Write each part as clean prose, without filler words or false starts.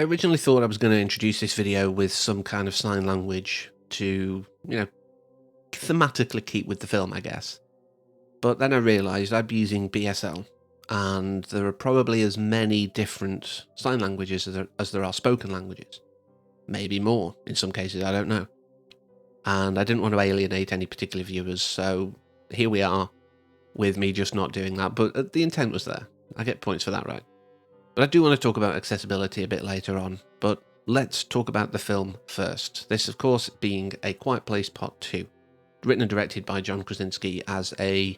I originally thought I was going to introduce this video with some kind of sign language to, thematically keep with the film, I guess. But then I realised I'd be using BSL, and there are probably as many different sign languages as there are spoken languages. Maybe more, in some cases, I don't know. And I didn't want to alienate any particular viewers, so here we are, with me just not doing that, but the intent was there. I get points for that, right? But I do want to talk about accessibility a bit later on, but let's talk about the film first. This, of course, being A Quiet Place Part 2, written and directed by John Krasinski as a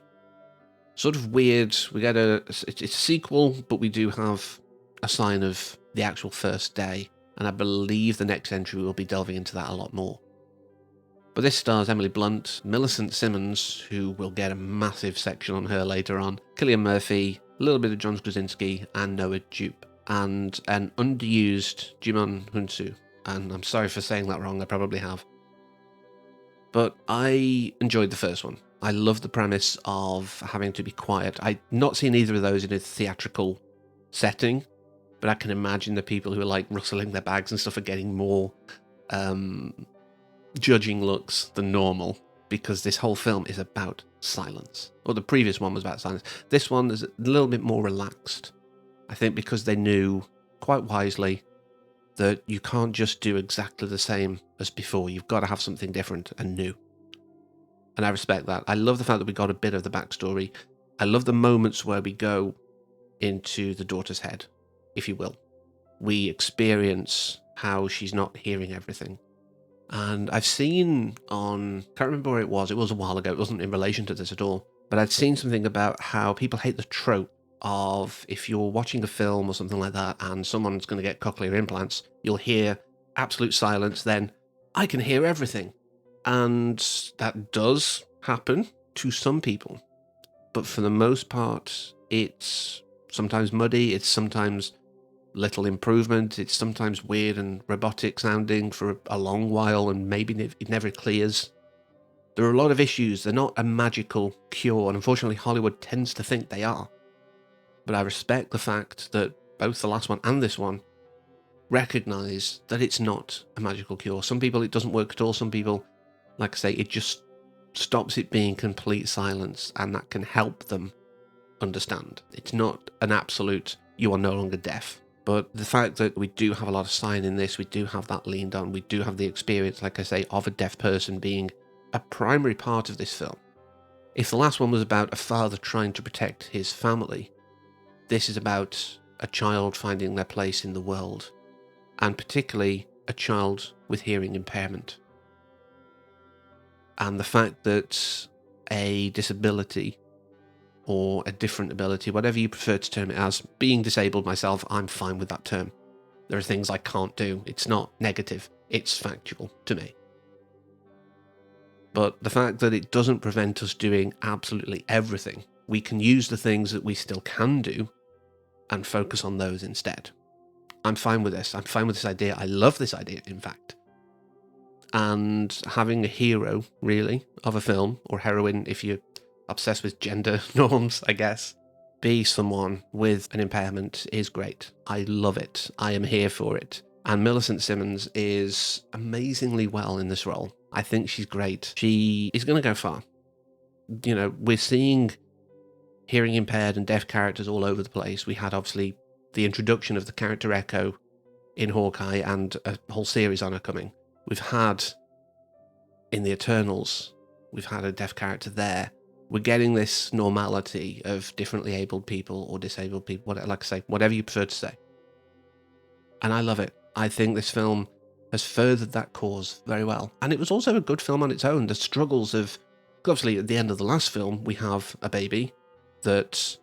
sort of weird, it's a sequel, but we do have a sign of the actual first day, and I believe the next entry will be delving into that a lot more. But this stars Emily Blunt, Millicent Simmons, who will get a massive section on her later on, Cillian Murphy, a little bit of John Krasinski, and Noah Jupe, and an underused Jimon Hunsu. And I'm sorry for saying that wrong, I probably have. But I enjoyed the first one. I love the premise of having to be quiet. I've not seen either of those in a theatrical setting, but I can imagine the people who are like rustling their bags and stuff are getting more judging looks than normal, because this whole film is about silence. Or the previous one was about silence. This one is a little bit more relaxed. I think because they knew quite wisely that you can't just do exactly the same as before. You've got to have something different and new. And I respect that. I love the fact that we got a bit of the backstory. I love the moments where we go into the daughter's head, if you will. We experience how she's not hearing everything. And I've seen can't remember where it was a while ago, it wasn't in relation to this at all, but I'd seen something about how people hate the trope of if you're watching a film or something like that and someone's going to get cochlear implants, you'll hear absolute silence, then I can hear everything. And that does happen to some people. But for the most part, it's sometimes muddy, it's sometimes little improvement, it's sometimes weird and robotic sounding for a long while, and maybe it never clears. There are a lot of issues. They're not a magical cure, and unfortunately Hollywood tends to think they are. But I respect the fact that both the last one and this one recognise that it's not a magical cure. Some people it doesn't work at all. Some people, like I say, it just stops it being complete silence, and that can help them understand. It's not an absolute, you are no longer deaf. But the fact that we do have a lot of sign in this, we do have that leaned on, we do have the experience, like I say, of a deaf person being a primary part of this film. If the last one was about a father trying to protect his family, this is about a child finding their place in the world, and particularly a child with hearing impairment. And the fact that a disability or a different ability, whatever you prefer to term it as, being disabled myself, I'm fine with that term. There are things I can't do. It's not negative. It's factual to me. But the fact that it doesn't prevent us doing absolutely everything, we can use the things that we still can do and focus on those instead. I'm fine with this. I'm fine with this idea. I love this idea, in fact. And having a hero, really, of a film, or heroine if you're obsessed with gender norms, I guess, be someone with an impairment is great. I love it. I am here for it. And Millicent Simmons is amazingly well in this role. I think she's great. She is going to go far. We're seeing hearing impaired and deaf characters all over the place. We had, obviously, the introduction of the character Echo in Hawkeye and a whole series on her coming. We've had, in the Eternals, we've had a deaf character there. We're getting this normality of differently abled people or disabled people, like I say, whatever you prefer to say. And I love it. I think this film has furthered that cause very well. And it was also a good film on its own. The struggles of, obviously at the end of the last film, we have a baby that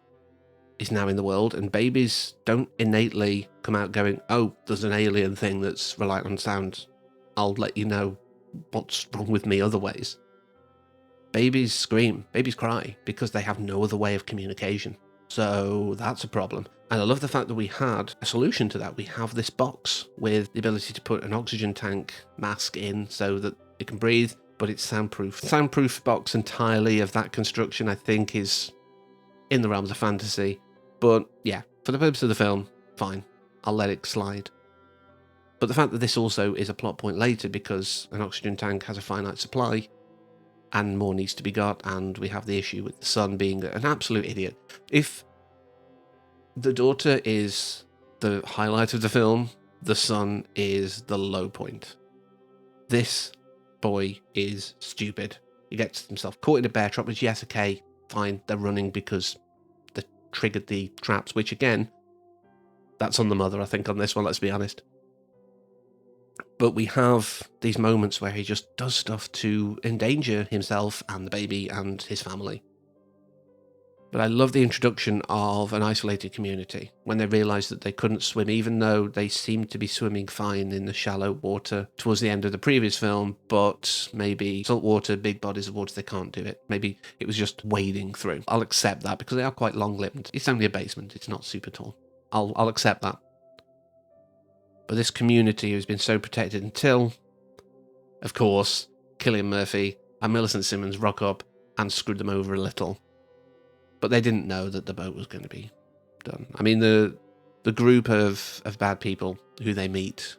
is now in the world, and babies don't innately come out going, oh, there's an alien thing that's reliant on sound. I'll let you know what's wrong with me other ways. Babies scream, babies cry, because they have no other way of communication. So that's a problem. And I love the fact that we had a solution to that. We have this box with the ability to put an oxygen tank mask in so that it can breathe, but it's soundproof. Soundproof box entirely of that construction, I think, is in the realms of fantasy. But yeah, for the purpose of the film, fine. I'll let it slide. But the fact that this also is a plot point later because an oxygen tank has a finite supply and more needs to be got, and we have the issue with the son being an absolute idiot. If the daughter is the highlight of the film, the son is the low point. This boy is stupid. He gets himself caught in a bear trap, which, yes, okay, fine, they're running because they triggered the traps, which, again, that's on the mother, I think, on this one, let's be honest. But we have these moments where he just does stuff to endanger himself and the baby and his family. But I love the introduction of an isolated community when they realised that they couldn't swim, even though they seemed to be swimming fine in the shallow water towards the end of the previous film, but maybe saltwater, big bodies of water, they can't do it. Maybe it was just wading through. I'll accept that because they are quite long-limbed. It's only a basement, it's not super tall. I'll accept that. But this community has been so protected until, of course, Cillian Murphy and Millicent Simmons rock up and screwed them over a little. But they didn't know that the boat was going to be done. I mean, the group of bad people who they meet,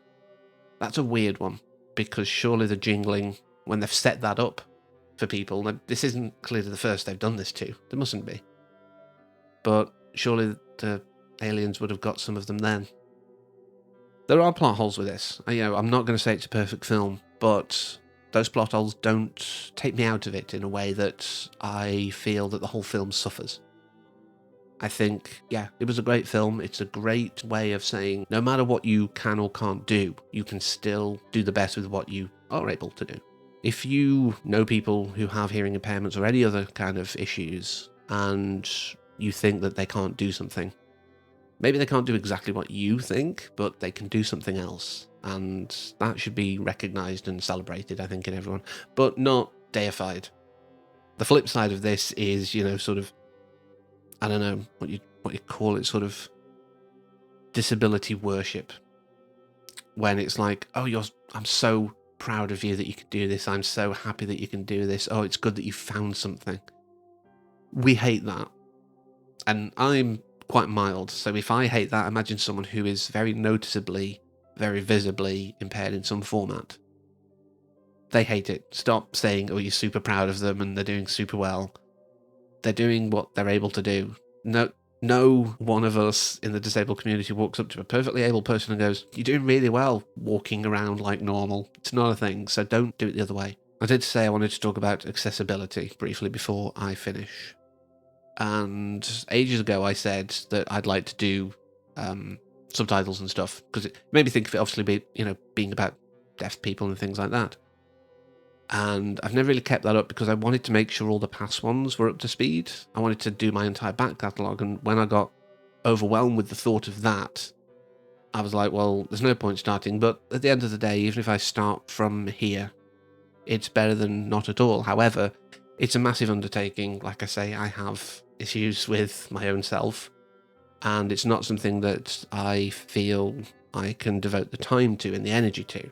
that's a weird one, because surely the jingling, when they've set that up for people, this isn't clearly the first they've done this to. There mustn't be. But surely the aliens would have got some of them then. There are plot holes with this. I'm not going to say it's a perfect film, but those plot holes don't take me out of it in a way that I feel that the whole film suffers. I think, yeah, it was a great film. It's a great way of saying no matter what you can or can't do, you can still do the best with what you are able to do. If you know people who have hearing impairments or any other kind of issues, and you think that they can't do something, maybe they can't do exactly what you think, but they can do something else. And that should be recognised and celebrated, I think, in everyone, but not deified. The flip side of this is, sort of, I don't know what you call it, sort of disability worship. When it's like, oh, I'm so proud of you that you can do this. I'm so happy that you can do this. Oh, it's good that you found something. We hate that. And I'm quite mild, so if I hate that, imagine someone who is very noticeably, very visibly impaired in some format. They hate it. Stop saying, oh, you're super proud of them and they're doing super well. They're doing what they're able to do. No one of us in the disabled community walks up to a perfectly able person and goes, you're doing really well walking around like normal. It's not a thing, so don't do it the other way. I did say I wanted to talk about accessibility briefly before I finish. And ages ago I said that I'd like to do subtitles and stuff, because it made me think of it obviously being about deaf people and things like that. And I've never really kept that up because I wanted to make sure all the past ones were up to speed. I wanted to do my entire back catalogue, and when I got overwhelmed with the thought of that, I was like, well, there's no point starting, but at the end of the day, even if I start from here, it's better than not at all. However, it's a massive undertaking. Like I say, I have issues with my own self, and it's not something that I feel I can devote the time to and the energy to.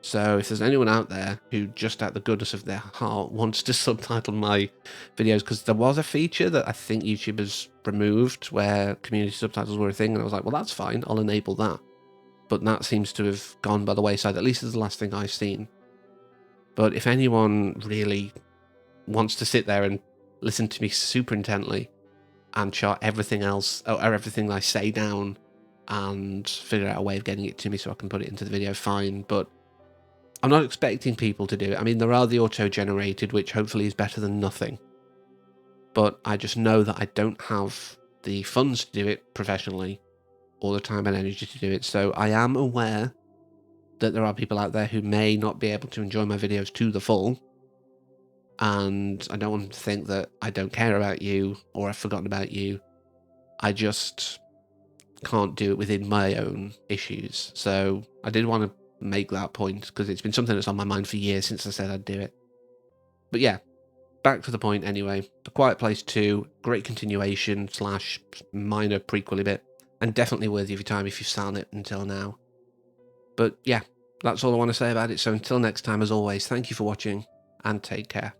So if there's anyone out there who just out the goodness of their heart wants to subtitle my videos, because there was a feature that I think YouTube has removed where community subtitles were a thing, and I was like, well, that's fine, I'll enable that. But that seems to have gone by the wayside, at least as the last thing I've seen. But if anyone really wants to sit there and listen to me super intently and chart everything else, or everything I say down, and figure out a way of getting it to me so I can put it into the video, fine. But I'm not expecting people to do it. I mean, there are the auto-generated, which hopefully is better than nothing. But I just know that I don't have the funds to do it professionally, or the time and energy to do it. So I am aware that there are people out there who may not be able to enjoy my videos to the full. And I don't want to think that I don't care about you or I've forgotten about you. I just can't do it within my own issues. So I did want to make that point because it's been something that's on my mind for years since I said I'd do it. But yeah, back to the point anyway. A Quiet Place 2, great continuation / minor prequel bit, and definitely worthy of your time if you've sat on it until now. But yeah, that's all I want to say about it. So until next time, as always, thank you for watching and take care.